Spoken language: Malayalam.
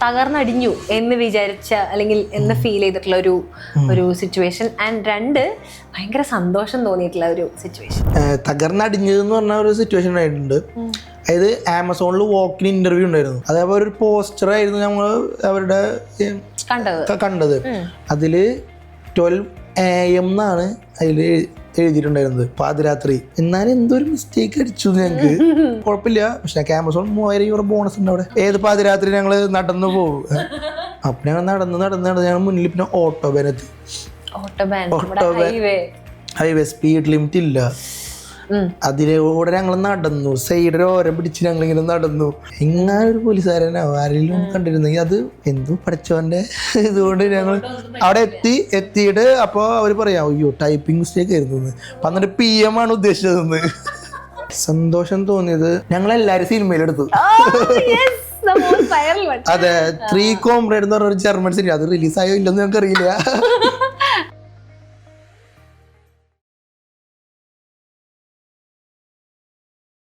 തകർന്നടിഞ്ഞു എന്ന് വിചാരിച്ച അല്ലെങ്കിൽ എന്ന് ഫീൽ ചെയ്തിട്ടുള്ള ഒരു സിറ്റുവേഷൻ, ആൻഡ് 2 ഭയങ്കര സന്തോഷം തോന്നിയിട്ടുള്ള ഒരു സിറ്റുവേഷൻ? തകർന്നടിഞ്ഞതെന്ന് പറഞ്ഞ ഒരു സിറ്റുവേഷൻ ആയിട്ടുണ്ട്. അതായത് ആമസോണിൽ വോക്കിന് ഇന്റർവ്യൂ ഉണ്ടായിരുന്നു. അതേപോലെ ഒരു പോസ്റ്റർ ആയിരുന്നു ഞങ്ങൾ അവരുടെ കണ്ടത്. അതില് 12 AM എന്നാണ് അതിൽ എഴുതിയിട്ടുണ്ടായിരുന്നത്, പാതിരാത്രി. എന്നാലും എന്തൊരു മിസ്റ്റേക്ക് അടിച്ചു ഞങ്ങൾക്ക്. കുഴപ്പമില്ല, പക്ഷെ ആമസോൺ 3000 euro ബോണസ് ഉണ്ട് അവിടെ. ഏത് പാതിരാത്രി ഞങ്ങൾ നടന്നു പോകും. അപ്പൊ ഞങ്ങൾ നടന്ന് ഞങ്ങൾ മുന്നിൽ പിന്നെ auto ban highway speed limit ഇല്ല. അതിലൂടെ ഞങ്ങൾ നടന്നു, സൈഡിൽ ഓരം പിടിച്ച് ഞങ്ങളിങ്ങനെ നടന്നു. എങ്ങനെ ഒരു പോലീസുകാരനോ ആരെങ്കിലും കണ്ടിരുന്നെങ്കിൽ അത് എന്തോ പഠിച്ചവന്റെ ഇതുകൊണ്ട് ഞങ്ങൾ അവിടെ എത്തിയിട്ട് അപ്പോൾ അവർ പറയാം അയ്യോ ടൈപ്പിംഗ് മിസ്റ്റേക്ക് ആയിരുന്നു. എന്നിട്ട് PM ആണ് ഉദ്ദേശിച്ചതെന്ന്. സന്തോഷം തോന്നിയത് ഞങ്ങളെല്ലാരും സിനിമയിലെടുത്തു. അതെ, 3 Comrades എന്ന് പറഞ്ഞ ജർമ്മൻ സിനിമ. അത് റിലീസായോ ഇല്ലെന്ന് ഞങ്ങൾക്ക് അറിയില്ല.